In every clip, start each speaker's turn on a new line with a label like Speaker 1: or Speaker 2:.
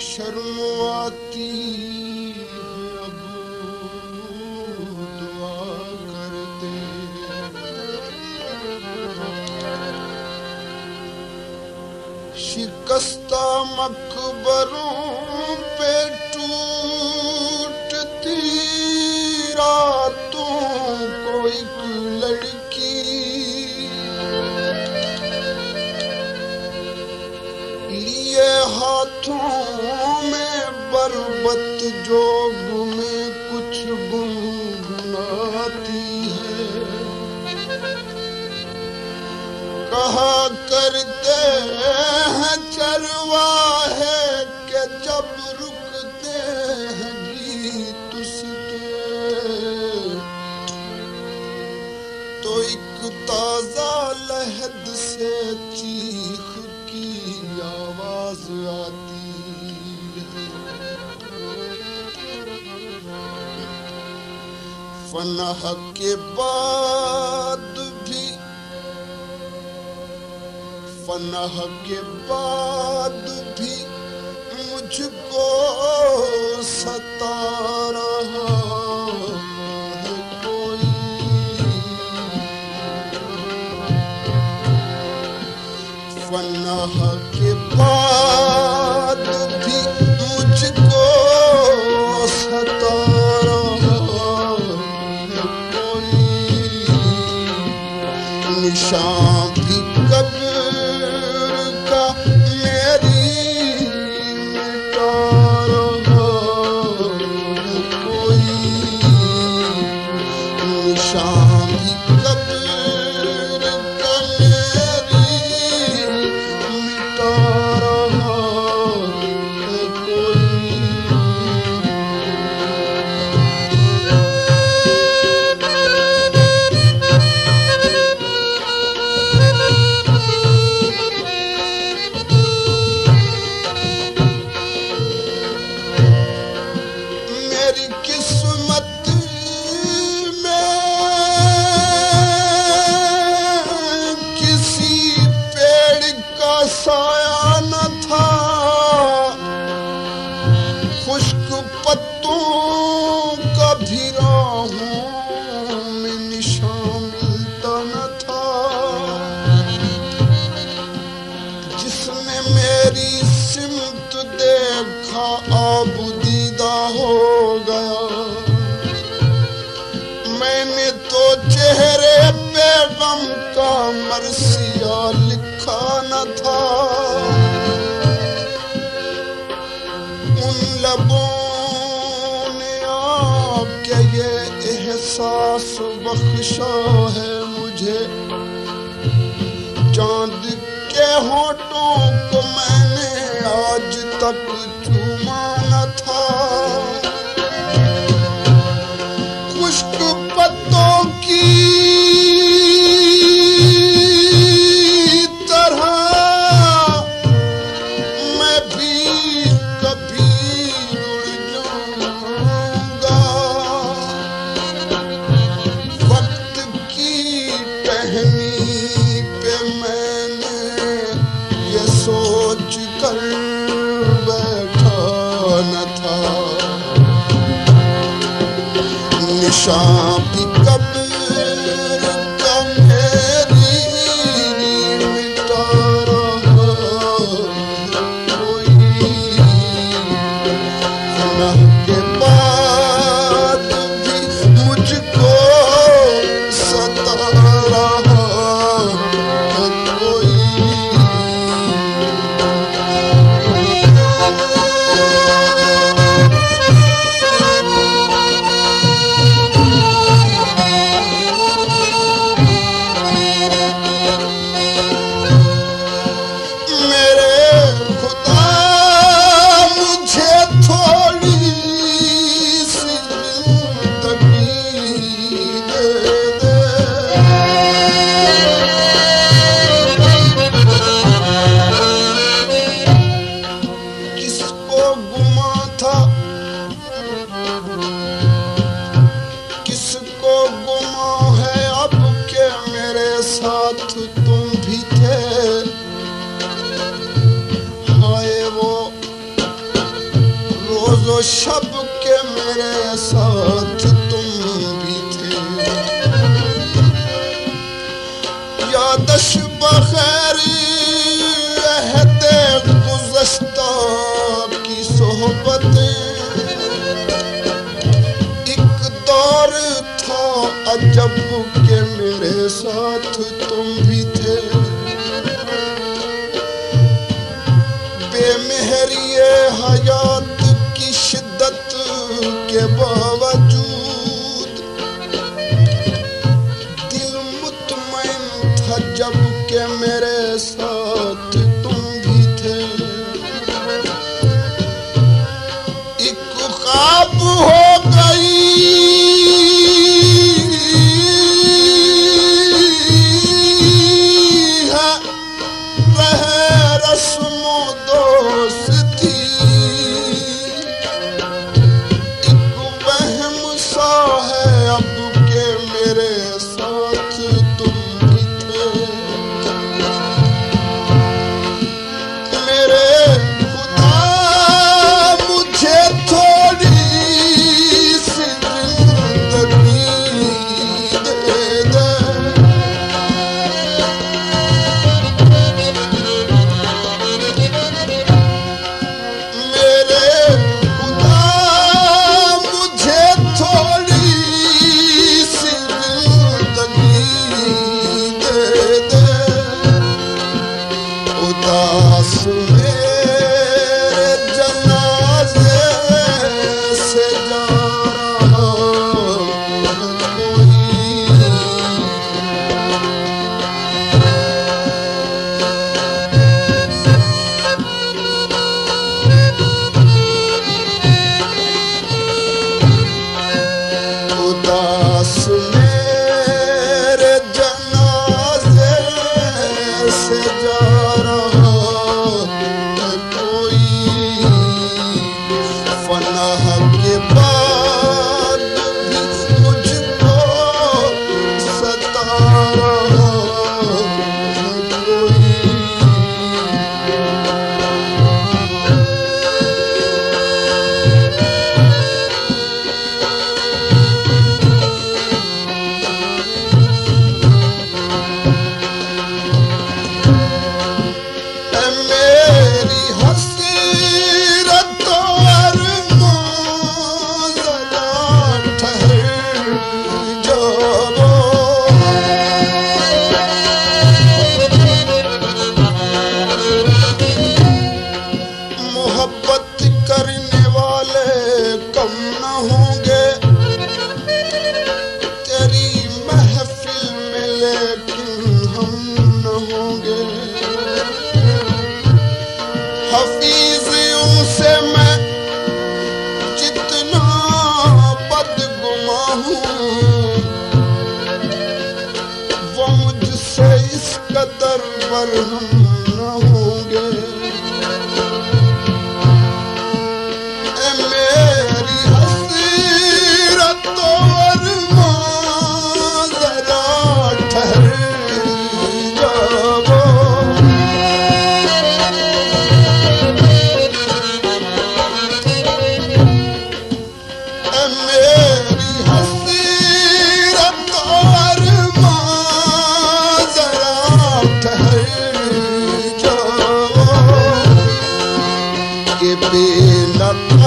Speaker 1: शर्म आती है अब दुआ करते। शिकस्ता मकबरों पे टूटती रातों को एक लड़की लिए हाथों बरबत जोग में कुछ गुनगुनाती है। कहा करते हैं चरवाहे के जब रुकते हैं गीत उसके तो एक ताजा लहद से चीख की आवाज आती। फनाह के बाद भी मुझको सता रहा है कोई। फनाह के बाद भी मुझको सता निशान भी कब्र का मेरी मिटा रहा है कोई। निशान भी कब्र का मेरी मिटा रहा है कोई। किस्मत में किसी पेड़ का साया न था। खुश्क पत्तों का भी राहों में निशान मिलता न था। जिसने मेरी सिमत देखा आबदीदा हो गया। मैंने तो चेहरे पे गम का मरसिया लिखा न था। उन लबों ने आके ये एहसास बख्शा है मुझे। चांद के होठों को मैंने आज तक चूमा न था। खुश्क पत्तों की तरह मैं भी कभी उड़ जाऊंगा। वक्त की टहनी पे मैंने ये सोच कर बैठा न था। निशान भी कब्र का मेरी मिटा रहा कोई। फनाह के बाद भी मुझको सता रहा है कोई। शब के मेरे साथ तुम भी थे। यादश बखैर अहदे गुज़श्ता की सोहबतें, एक दौर था अजब के मेरे साथ तुम भी थे। बेमेहरिए हयात की शिद्दत के बावजूद दिल मुतमईन था जब के मेरे साथ तुम भी थे। एक ख्वाब हो गई है रहे रस्मो दोस्ती, एक वहम सा है अब के मेरे साथ तुम भी थे। मेरे खुदा मुझे थोड़ी सी जिंदगी दे दे। मेरे खुदा मुझे थोड़ी सी जिंदगी दे दे। उदास मेरे जनाजे से जा रहा कोई। उदास मेरे जनाजे से जा रहा है कोई। फनाह के बाद भी मुझको सता रहा है कोई। मेरी हसीरत अरमान ज़रा ठहर जाओ। मोहब्बत करने वाले कम न होंगे तेरी महफिल में, लेकिन हम न होंगे। हफीज उनसे मैं जितना बदगुमा हूँ, वो मुझसे इस कदर बरहम न होंगे। ए मेरी हसीरत अरमान ज़रा ठहर जाओ। मेरी हसीरत अरमान ज़रा ठहर जाओ। कि बेनकाब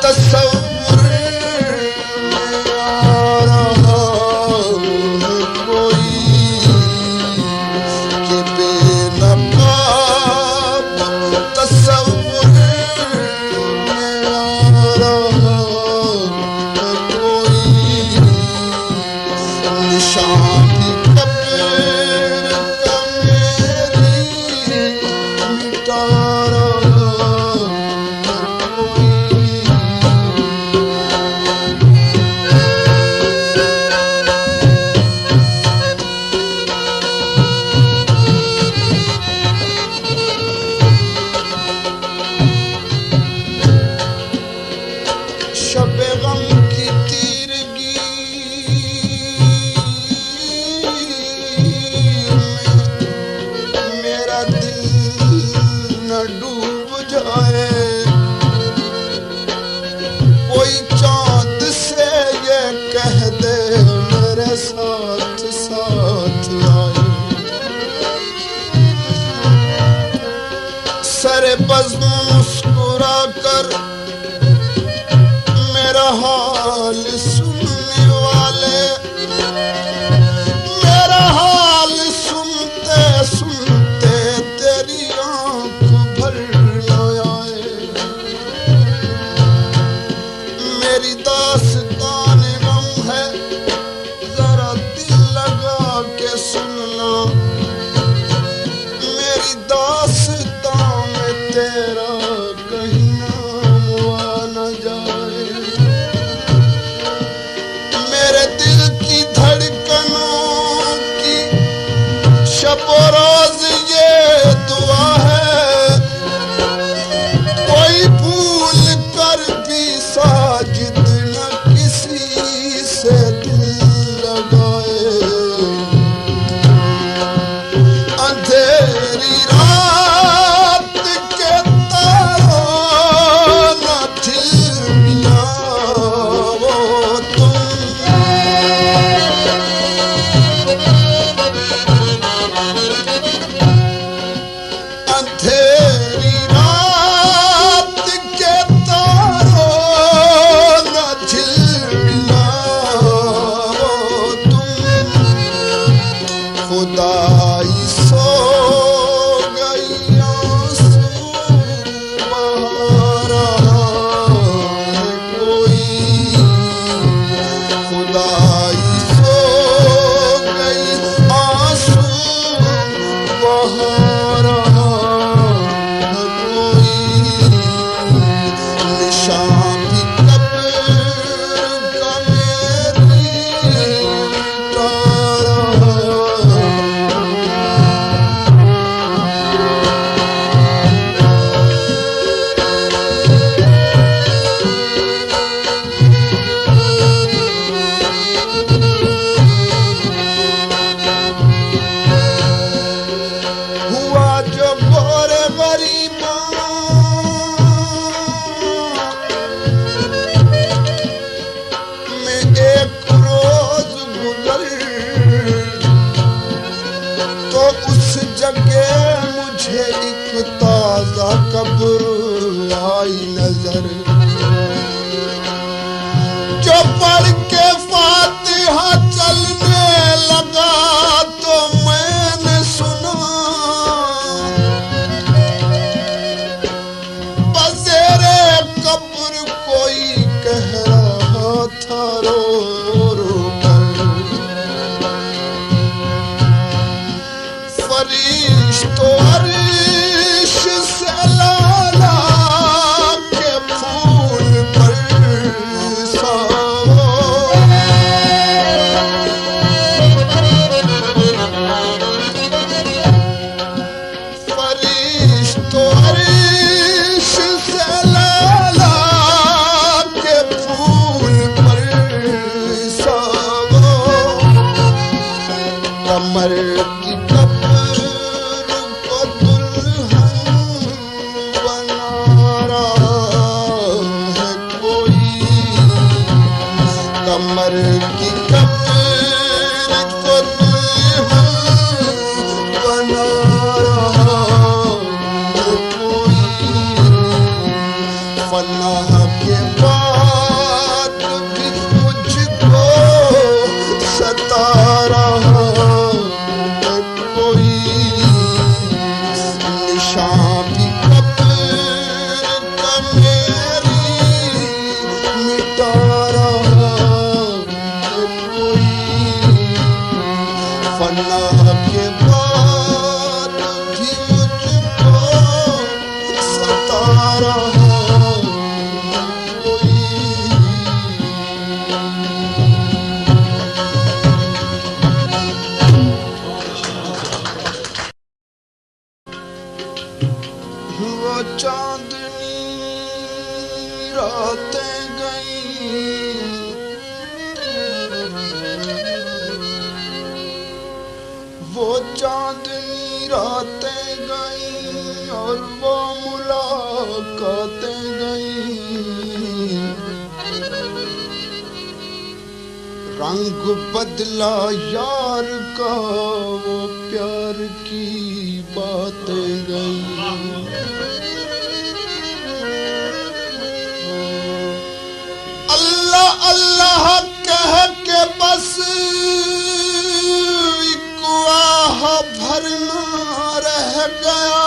Speaker 1: तस्वुर में आ रहा है कोई। कि बेनकाब तस्वुर में आ रहा है कोई। निशानी कब्र का कर मेरा हाल सुनने वाले, मेरा हाल सुनते सुनते तेरी आंख भर न आए। मेरी दास्तान गम है, जरा दिल लगा के सुनना। मेरी दास्तान में तेरा कहीं नाम आ न जाए। मेरे दिल की धड़कनों की शब रोज ये दुआ है, कोई भूल कर भी साजिद न किसी से दिल लगाए। अंधेरी रात के तारों न झिलमिलाओ तुम। अंधेरी रात के तारों न झिलमिलाओ तुम। खुदाई सो गई आंसू बहा रहा है कोई। खुदाई सो गई आंसू बहा रहा है कोई। निशान भी कब्र का मेरी मिटा रहा है। हुआ जो गोरे गरीबों में एक रोज गुजर, तो उस जगह मुझे एक ताजा कब्र आई नजर। जो पढ़ के फातिहा चलने लगा तो मैंने सुना बसेरे कब्र कोई कह रहा था रो रो कर। फरिश्तों अर्श से लाला के फूल बरसाओ। फरिश्तों अर्श से लाला के फूल बरसाओ। कमर की कब्र को दुल्हन बना रहा है कोई। कमर की कब्र को दुल्हन बना रहा है कोई। फना के बाद भी मुझको सता रहा है कोई। निशान भी कब्र का मेरी मिटा रहा है कोई। फना के बाद भी मुझको सता रहा है कोई। वो चांदनी रातें गई, वो चांदनी रातें गई और वो मुलाकातें गई। रंग बदला यार का वो प्यार की बातें गई। गया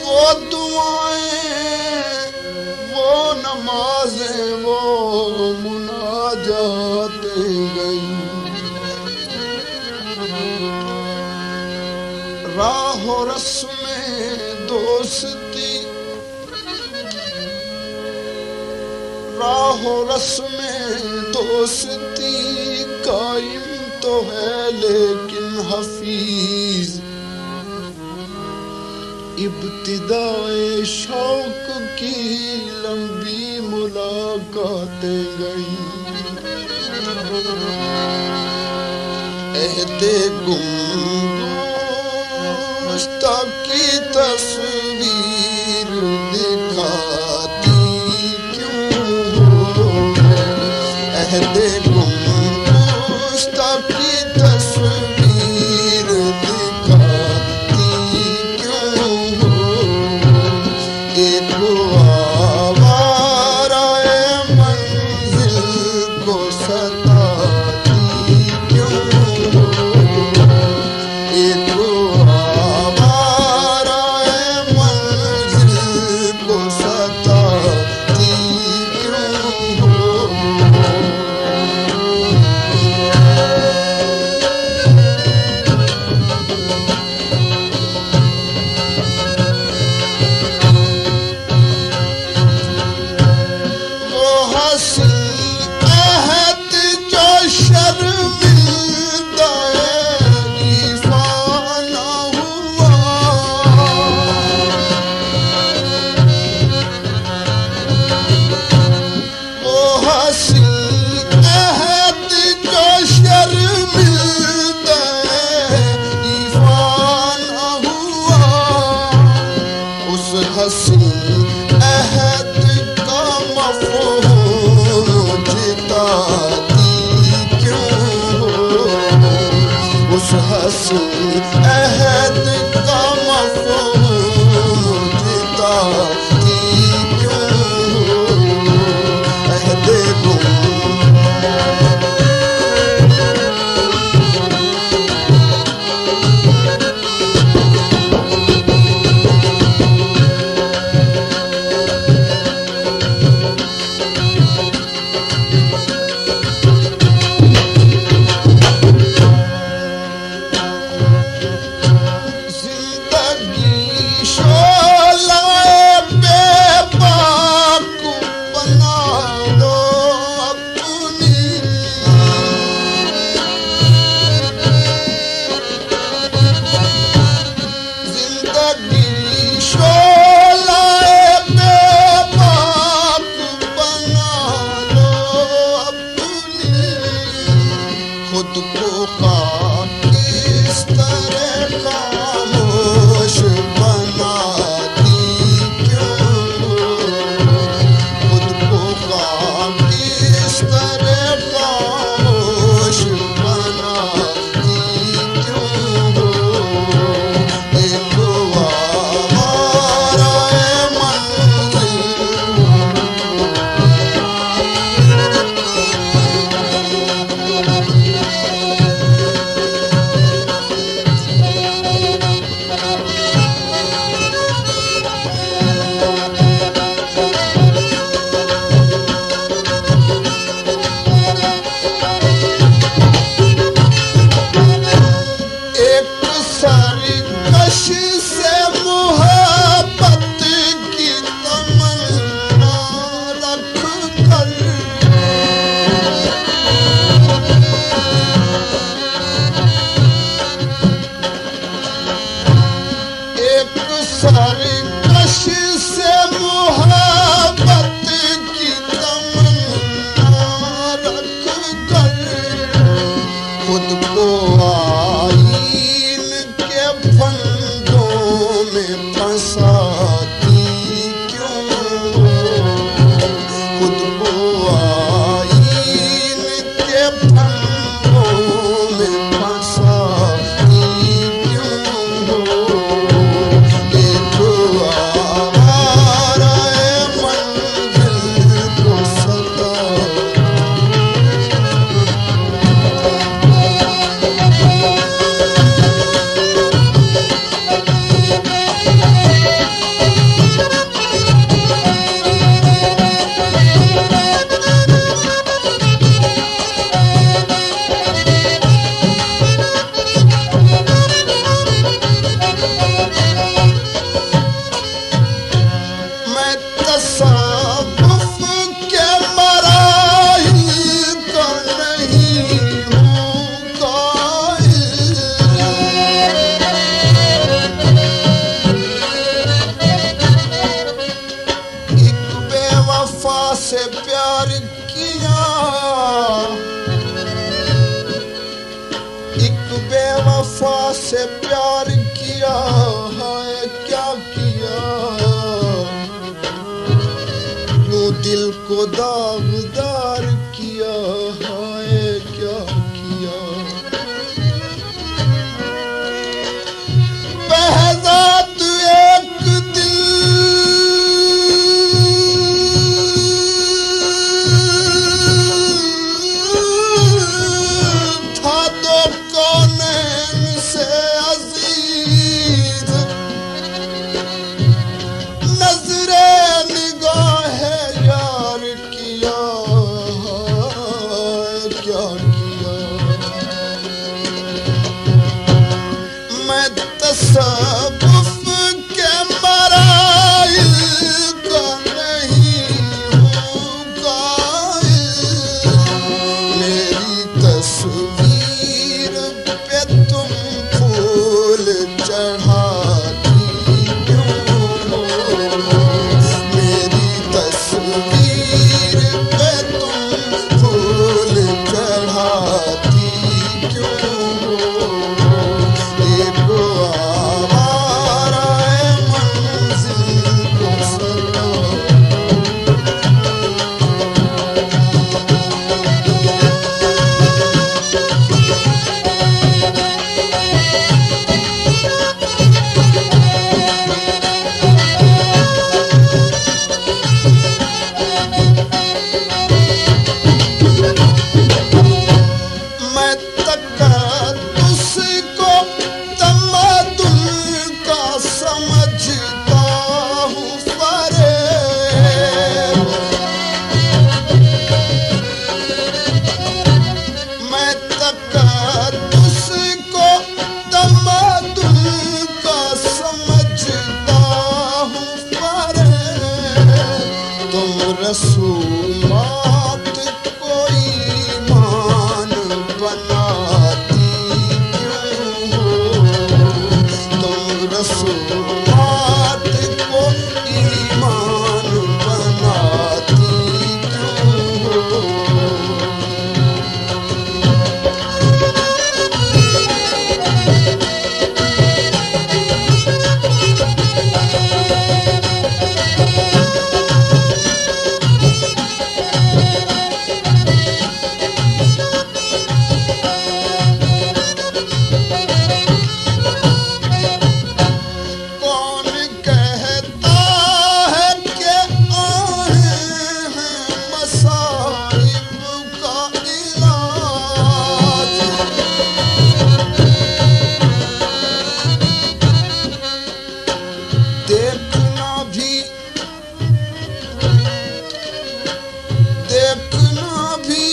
Speaker 1: वो दुआएं वो नमाजें वो मुनाजातें गई राहो रस्में दोस्ती राहो रस्में दोस्ती कायम तो है लेकिन हफीज इब्तिदाए शौक की लंबी मुलाकातें गई एहते गुमगुश्ता की तस्वीर दिखाती क्यों हो एहते गुमगुश्ता की तस्वीर दिखाती क्यों हो एक आवारा मंजिल को सताती क्यों हो एक आवारा मंजिल को सताती क्यों हो वो हसीन अहद जो शर्मिंदा दीवाना हुआ वो हसीन अहद जो शर्मिंदा दीवाना हुआ उस हसीन अहद का मफ़हूम जिताती क्यों हो उस हसीन अहद का मफ़हूम जिताती क्यों हो अहदे गुम जिंदगी शोलाए बेबाक बना दो अपनी जिंदगी शोलाए बेबाक बना दो अपनी खुद को किस तरह खामोश बनाती क्यों हो खुद को किस तरह खामोश बनाती क्यों हो एक आवारा मंजिल एक सरकश से मोहब्बत की तमन्ना रख कर एक सरकश से मोहब्बत की तमन्ना रख कर खुद को आईन के फंदों में फंसाती क्यों हो खुद को आईन के फंदों में फंसाती क्यों हो एक आवारा मंजिल को सता वफा से प्यार किया है क्या किया, यूं दिल को दागदार किया है क्या किया। बहज़ात एक दिल था दो कौनैन से अजीज, नजरे निगाहे यार किया क्या किया। मैं तसव्वुफ के मराइल का नहीं हूँ कायल, मेरी तस्वीर पे तुम फूल चढ़ाती क्यों हो, मेरी तस्वीर पे तुम फूल चढ़ाती क्यों हो। एक आवारा मंजिल को सलाम, मैं तकद्दुस को तमद्दुन का समझता हूँ फरेब, मैं तकद्दुस को तमद्दुन का समझता हूँ फरेब। तुम रसूमात को ईमान बनाती क्यों हो, तुम रसूमात को ईमान बनाती क्यों हो। कौन कहता है कि आए हैं मसाइब का इलाज, देखना भी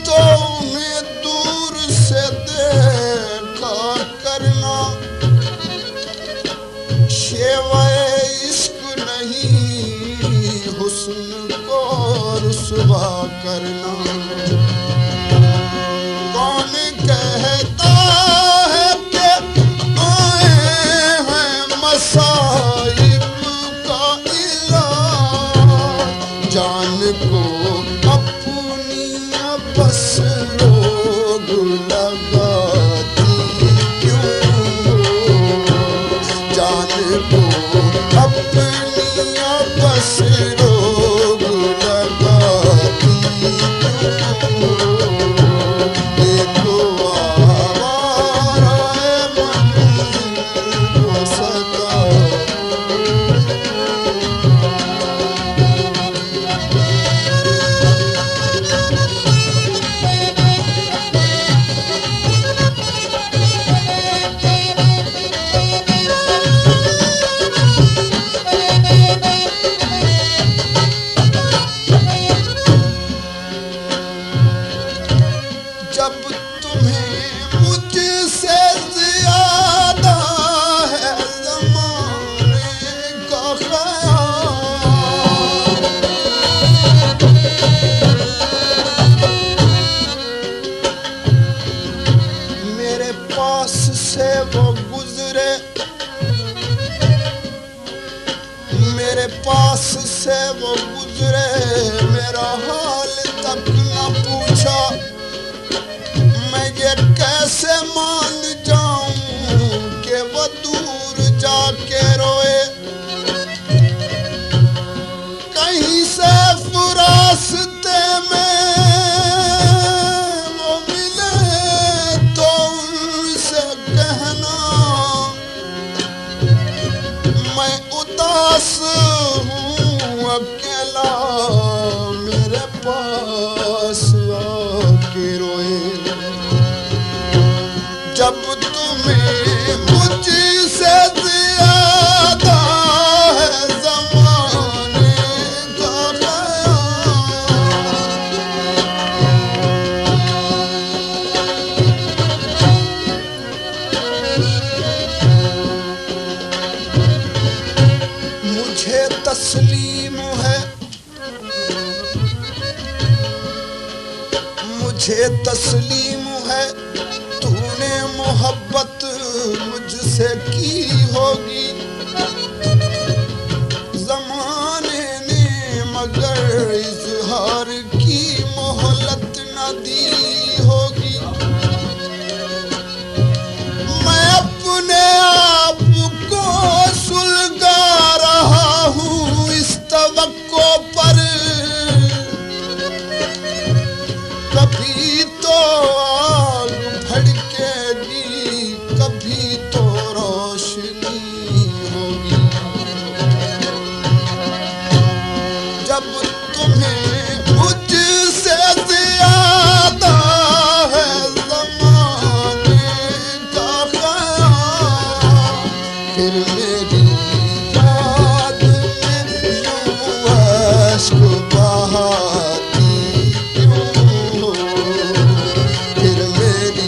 Speaker 1: तो उन्हें दूर से देखा करना। शेवाए इश्क नहीं हुस्न को रुसवा करना। कौन कहता है कि आए हैं मसाइब का इलाज, जान को अपनी बस रोग लगाती क्यों हो, जान को अपनी बस रोग लगाती क्यों हो। देखो आवारा मंजिल को सदा, जब तुम्हें मुझसे ज्यादा है ज़माने का ख्याल, मेरे पास से वो गुजरे, मेरे पास से वो गुजरे, मेरा हाल तक न पूछा। मैं ये कैसे मान तस्लीम है, तूने मोहब्बत मुझसे की होगी। जमाने ने मगर इजहार की मोहलत न दी होगी। मैं अपने आप को सुलगा रहा हूँ इस तवक्को पर, कभी तो आग भड़केगी, कभी तो रोशनी होगी। जब तुम्हें मुझसे ज्यादा है ज़माने का ख्याल, फिर मेरी याद में यूं अश्क बहाती क्यों हो? फिर मेरी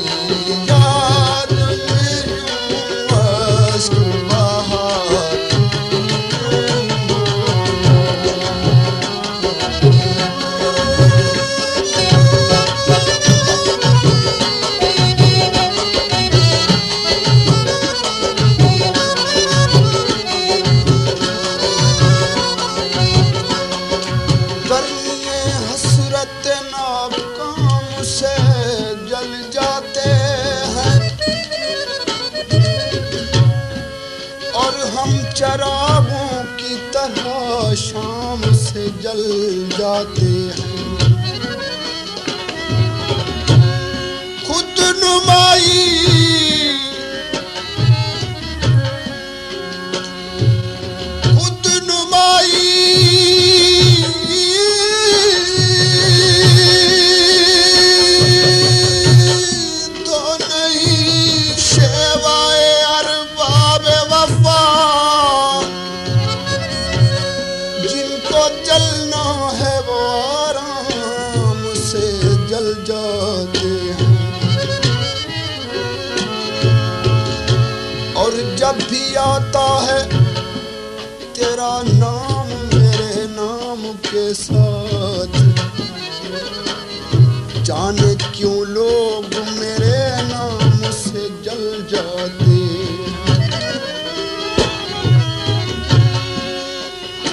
Speaker 1: याद में यूं अश्क बहाती गर्मी हसरत नाकाम से जल जाते हैं, और हम चरागों की तरह शाम से जल जाते हैं। खुद नुमाई खुद नुमाई तो नहीं शेवाए अरबाब वफा, जिनको जलना है वो आराम से जल जाते हैं। और जब भी आता है तेरा नाम मेरे नाम के साथ, जाने क्यों लोग मेरे नाम से जल जाते हैं।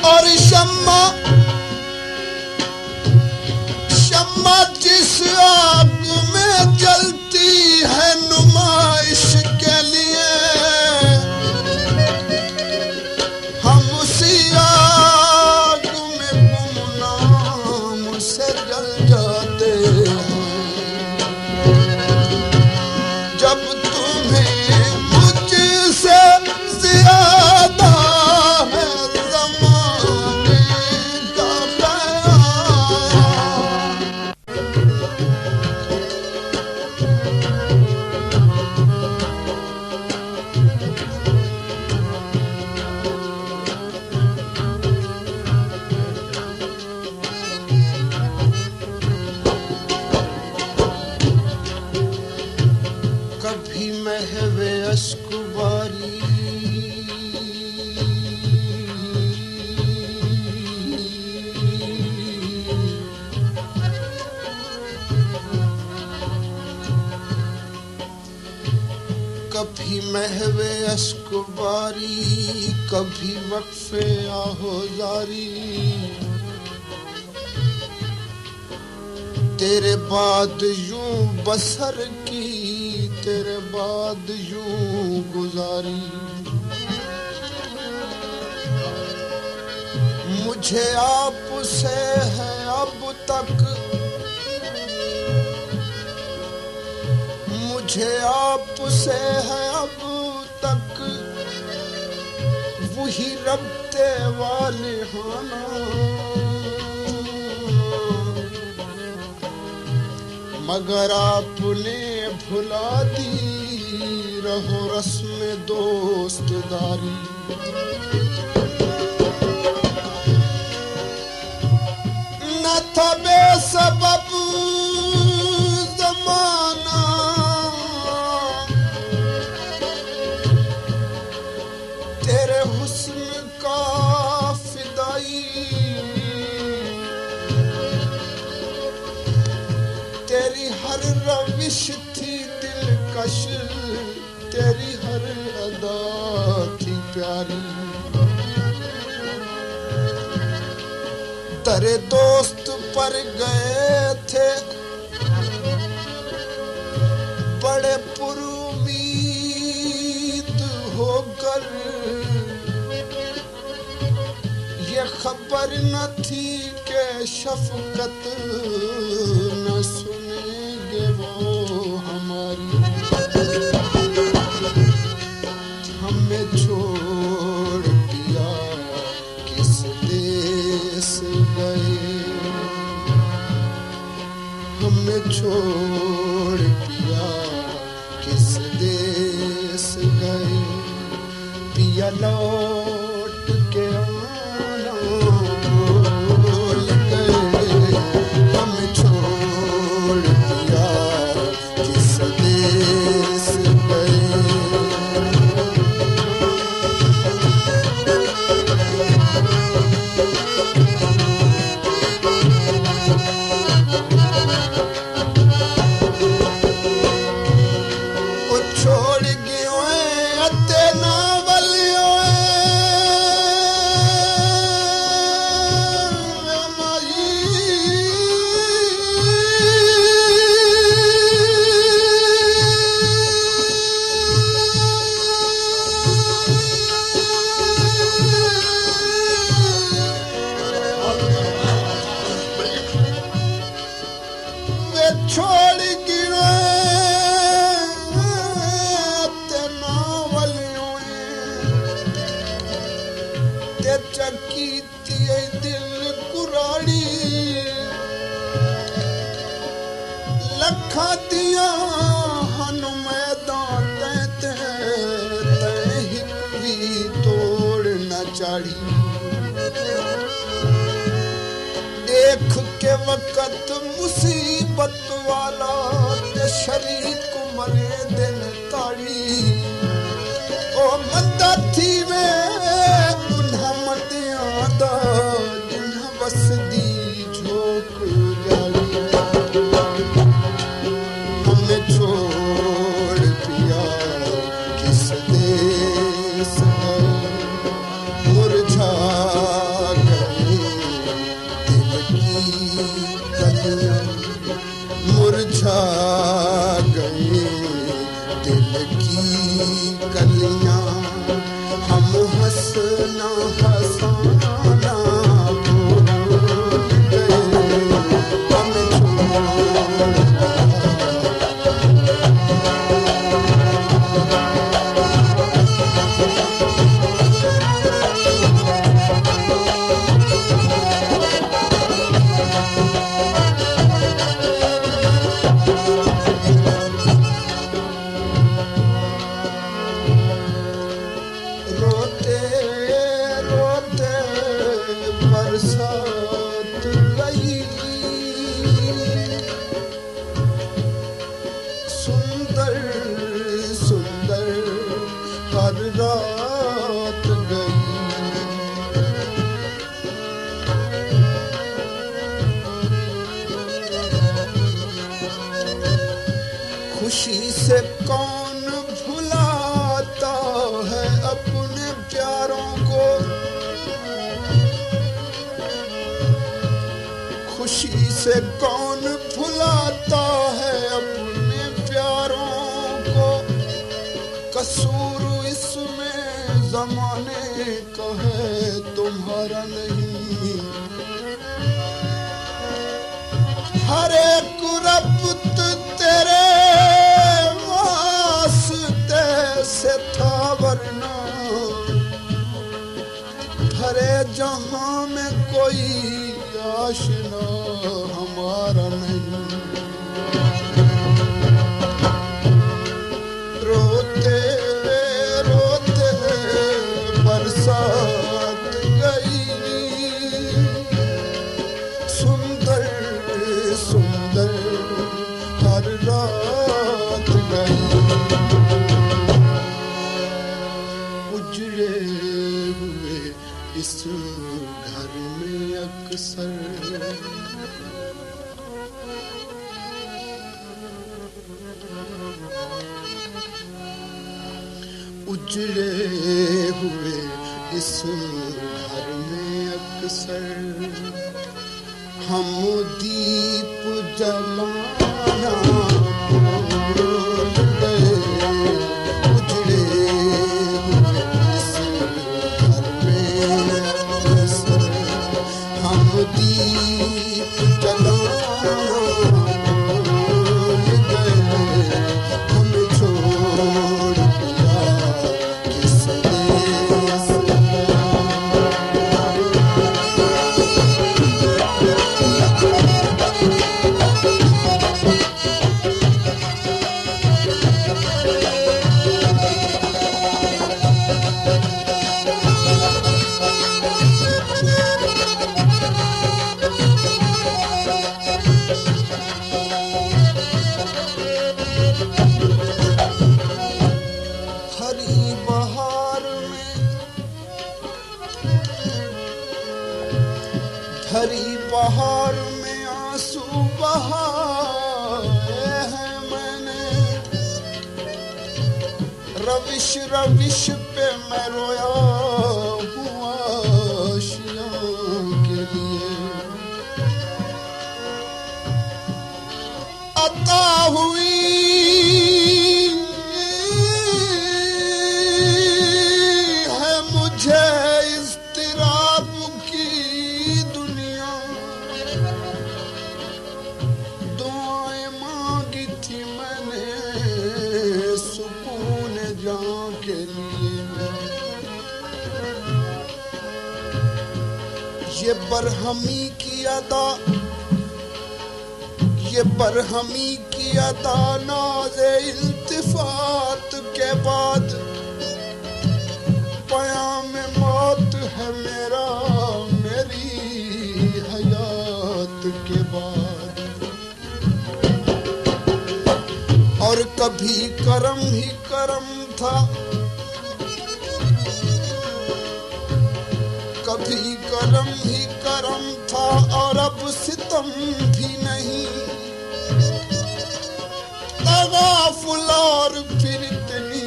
Speaker 1: और शम्मा जिस आग में जलती है नुमाइश के लिए, हम उसी आग में गुमनाम से जल जाते हैं। जब तुम्हें मुझसे ज्यादा है ज़माने का ख्याल, कभी महवे अश्क बारी, कभी महवे अश्क बारी, कभी वक्फे आहोजारी। तेरे बाद यूं बसर की, तेरे बाद यूं गुजारी। मुझे आपसे है अब तक, मुझे आपसे है अब तक वही रब्ते वाले हाना, मगर आपने भुला दी रहो रस्म दोस्तदारी। न था बेसबब जमाना, तेरे हुस्न का फिदाई, तेरी हर रव कश तेरी हर अदा थी प्यारी। तेरे दोस्त पर गए थे बड़े पुरुमीद होकर, ये खबर न थी कि शफकत न सुनेंगे वो हमारी। हमें छोड़ दिया किस देश गए, हमें छोड़ दिया किस देश गए। पिया लौट के आना भूल गए, हमें छोड़ दिया किस देश गए। छोड़ गिरे ते नावलियों ते चकी तिए दिल कुराड़ी। लखा दिया हन मैदान ते हिक भी तोड़ न चाड़ी। देख के वक़्त मुसीबत वाला ते शरीक मरे दिन ताड़ी। ओ मंदा थी वे उन्हां मटियां दा जिन्हां वसदी झोक जाड़ी। हमें छोड़ दिया किस देश गए, मुरझा मुरझा गई दिल की कलियां। हम हंसना हंसाना भूल गए, हम बरसात गई सुंदर सुंदर हर रात गई। खुशी से कौन भुलाता है अपने प्यारों को, खुशी से कौन भुलाता है अपने प्यारों को। कसूर इसमें ज़माने का है तुम्हारा नहीं। हर एक रब्त तेरे वास्ते से था वरना भरे जहां में कोई आशना हमारा नहीं। रोते रोते बरसात गई सुंदर सुंदर हर रात गई। उजड़े हुए इस घर में अक्सर उजड़े हुए इस घर में अक्सर हम दीप जलाना भूल गए। उजड़े हुए इस घर में अक्सर हम दीप जलाना भूल गए। हमें छोड़ दिया किसने हरी बहार में हरी बहार में आंसू बहाए हैं मैंने। रविश रविश पे मैं रोया हूँ आशियाँ के लिए। अता हुई है मुझे इज़्तिराब की दुनिया। दुआएं मांगी थी मैंने सुकून जान के लिए। ये बरहमी की अदा ये बरहमी की अदा नाज़े इल्तिफात के बाद पयाम मौत है मेरा मेरी हयात के बाद। और कभी करम ही करम था कभी करम ही करम था और अब सितम भी नहीं। तगाफुल और फिर इतनी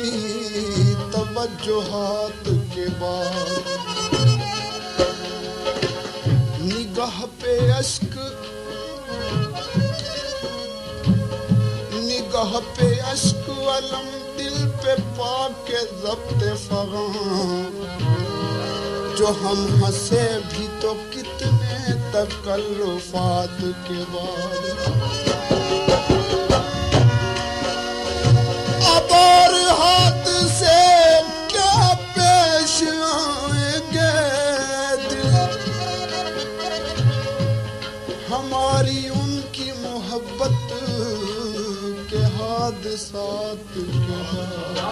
Speaker 1: तवज्जुहात के बाद निगाह पे अश्क अलम दिल पे पाके ज़ब्ते फ़ग़ां। जो हम हंसे भी तो कितने तकल्लुफ़ात के बाद। अब और हाथ से क्या पेश आएंगे दिल। हमारी उनकी मोहब्बत के हादसात के बाद।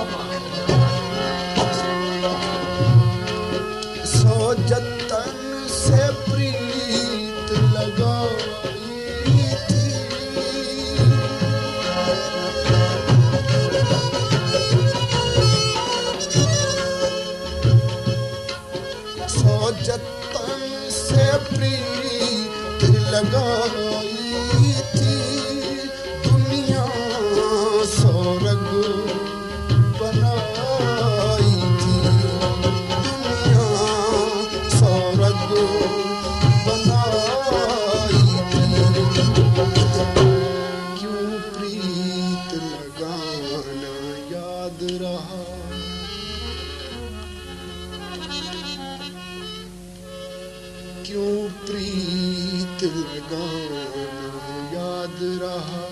Speaker 1: सौ जतन से प्रीत लगाई थी। सौ जतन से प्रीत लगाई थी। दुनिया स्वर्ग बनाई थी। दुनिया स्वर्ग बनाई थी। क्यों प्रीत लगाना याद रहा। क्यों प्रीत लगाना याद रहा।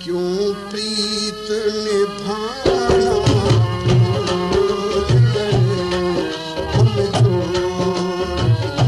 Speaker 1: क्यों प्रीत निभाना भूल गए। हमें छोड़ दिया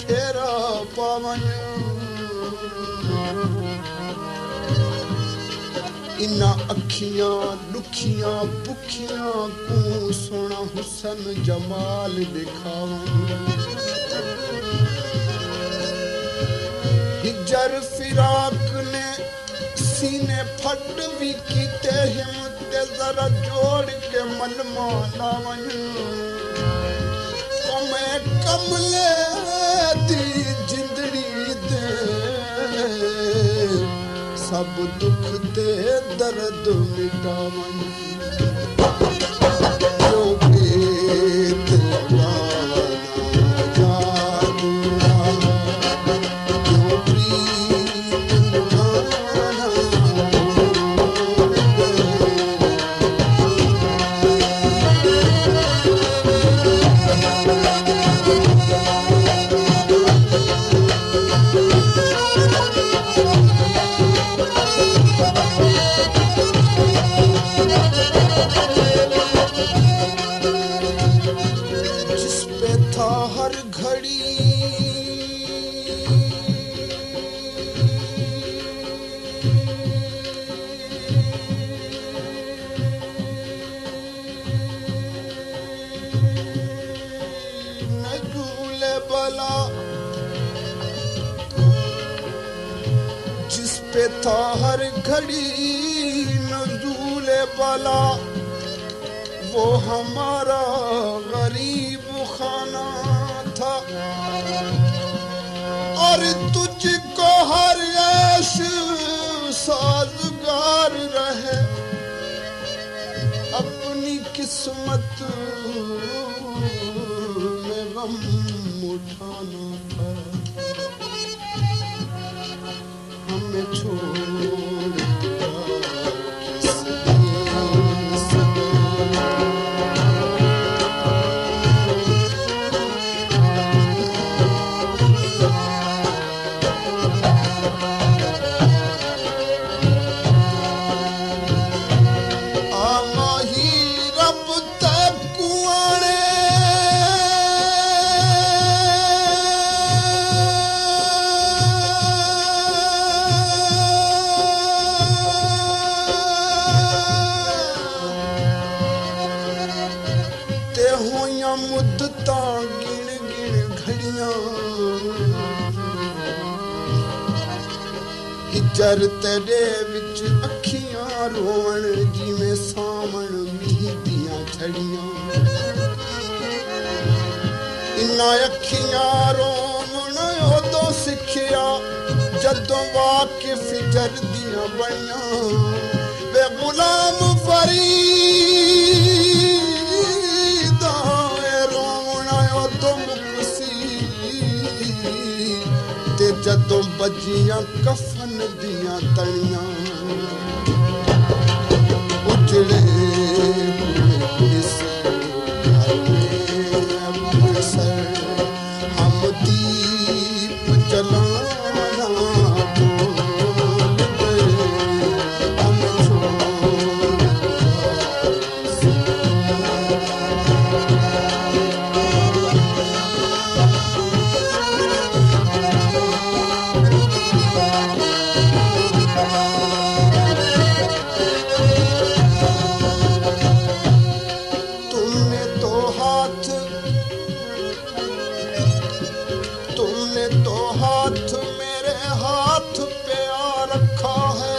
Speaker 1: फेरा पावन इना अखियां दुखियां भुखियां को सोना हुसन जमाल दिखावन हिजर फिराक ने सीने फट भी कीते हिम्मत जरा जोड़ के मन मालावन मैं कमले दी जिंदड़ी दे सब दुख दे दर्द मिटावन जो प्रीत लगाना जादूरा जो प्रीत लगाना जिस पे था हर घड़ी नज़ूले बला वो हमारा गरीब खाना था और तुझको हर ऐश साजगार रहे अपनी किस्मत में गम उठाना था हमें छोड़ मुद्दतां गिण गिण घड़ियां हिजर तेरे विच अखियां रोवण जिवें सावण मींह दियां झड़ियां इन्ना अखियां रोवण उदों सिखिया जदों वाकिफ हिजर दियां बणियां वे गुलाम फरीद जदों बजियां कफन दियां तड़ियां उजड़े हम दीप जलाना हम तुमने तो हाथ मेरे हाथ पे आ रखा है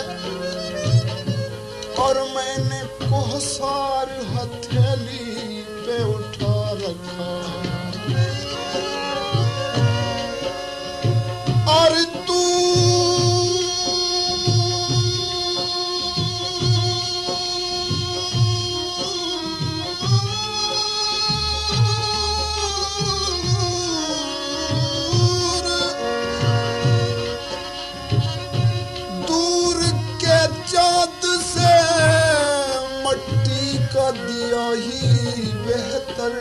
Speaker 1: और मैंने कोहसार हथेली पे उठा रखा है और तू दिया ही बेहतर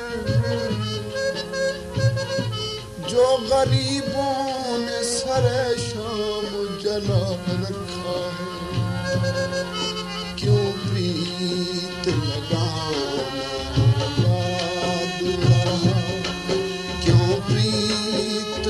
Speaker 1: जो गरीबों ने सरे शाम जला रखा है क्यों प्रीत लगाना याद रहा क्यों प्रीत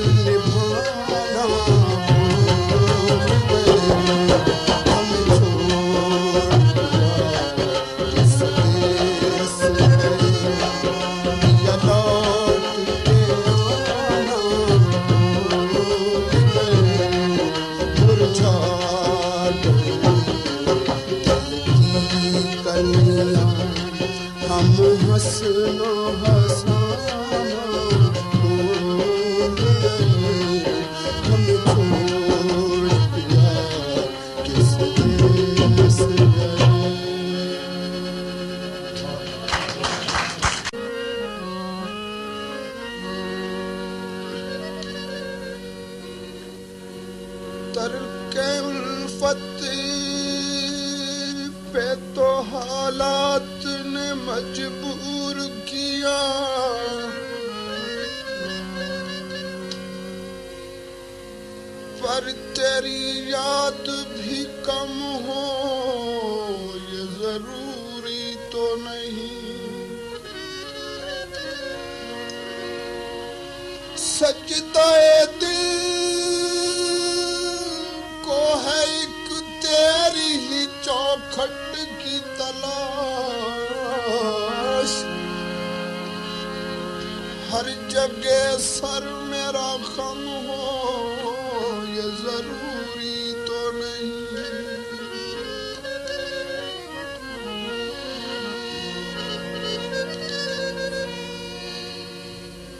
Speaker 1: हंसना हंसाना भूल गए, हम छोड़ प्यार किस देश गए। तरके उल्फत पे तो हालात ने मजबूर किया, पर तेरी याद भी कम हो ये जरूरी तो नहीं। सजदाए दिल को है एक तेरी ही चौखट की तलाश, हर जगह सर मेरा खम हो ये जरूरी तो नहीं।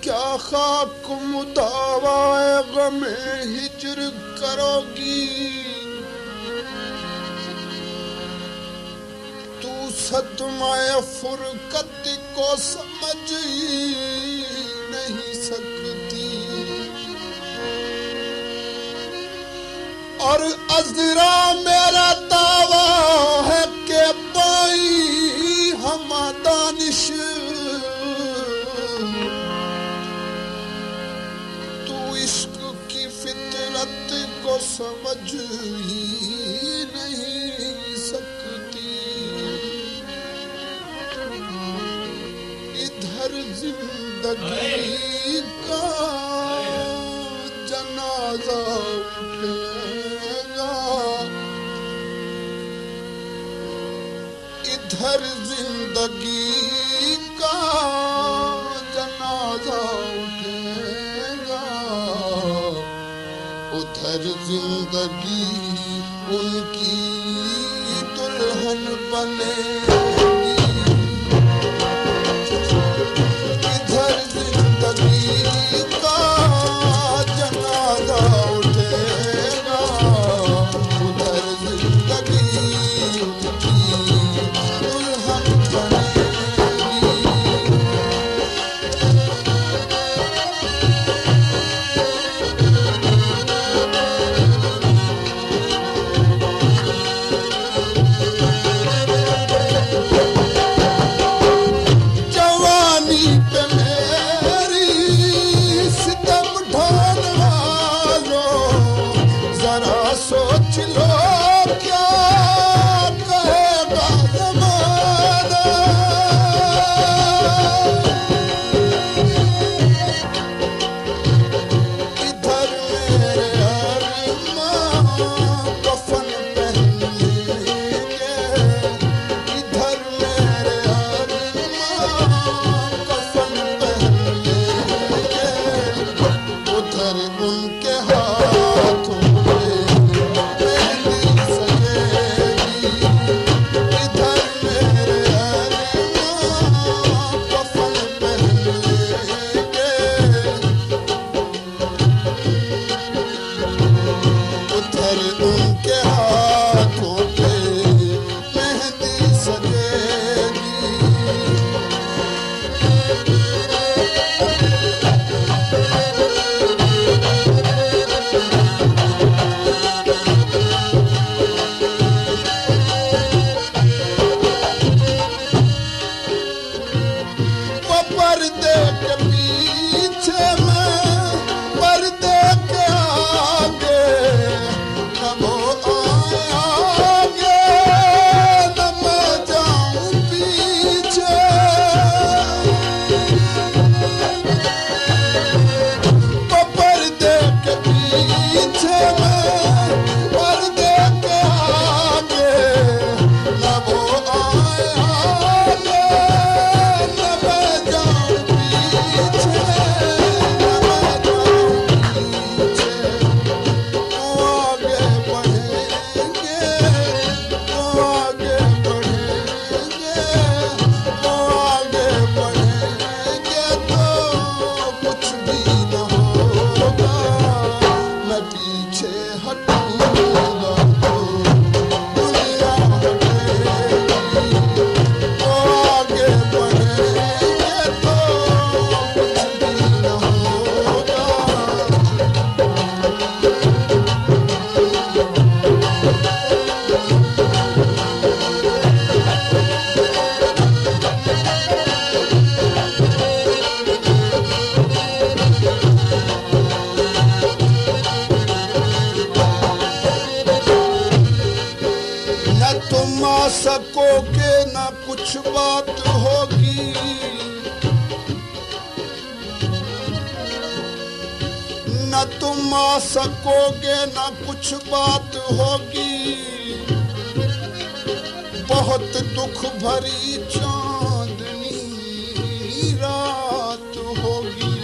Speaker 1: क्या खाक मुदावाए गमे हिजर करोगी, तू सदमाए फुरकत को समझ ही नहीं सकती। और अजरा मेरा दावा है कि पाई हम दानिश, तू इश्क की फितरत को समझ ही नहीं सकती। इधर जिंदगी का जनाजा उठेगा, इधर जिंदगी का जनाजा उठेगा, उधर जिंदगी उनकी दुल्हन बनेगी। इधर जिंदगी का जनाजा उठेगा, उधर जिंदगी उनकी दुल्हन बनेगी। बात होगी, न तुम आ सकोगे न कुछ बात होगी। बहुत दुख भरी चांदनी रात होगी,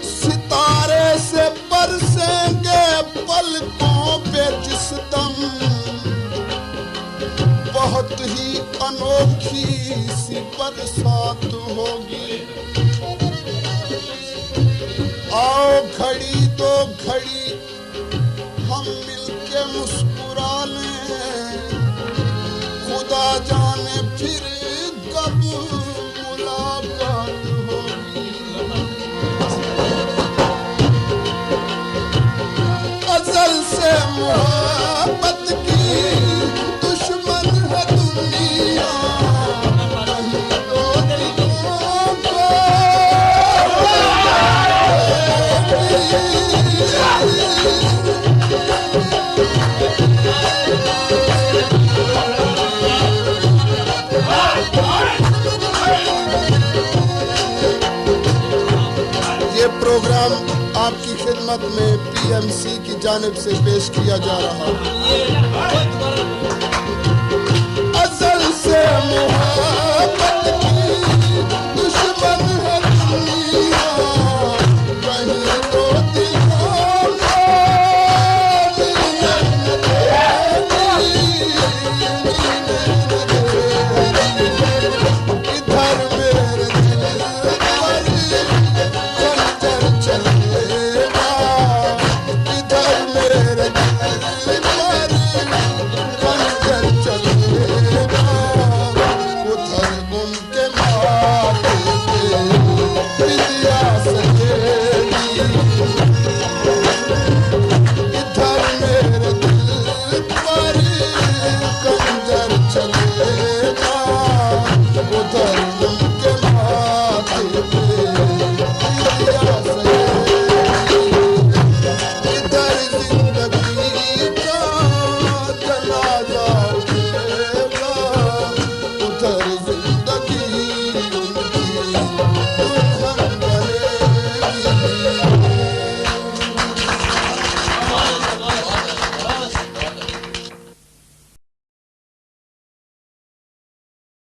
Speaker 1: सितारे से बरसेंगे पलकों पे जिस दम, बहुत ही अनोखी सी बरसात होगी। आओ घड़ी दो घड़ी हम मिलके मुस्कुरा लें, खुदा जाने फिर कब मुलाकात होगी। अज़ल से मोहब्बत की दुश्मन है दुनिया, ये प्रोग्राम आपकी खिदमत में पीएमसी की जानिब से पेश किया जा रहा है। अज़ल से मोहब्बत की दुश्मन है दुनिया,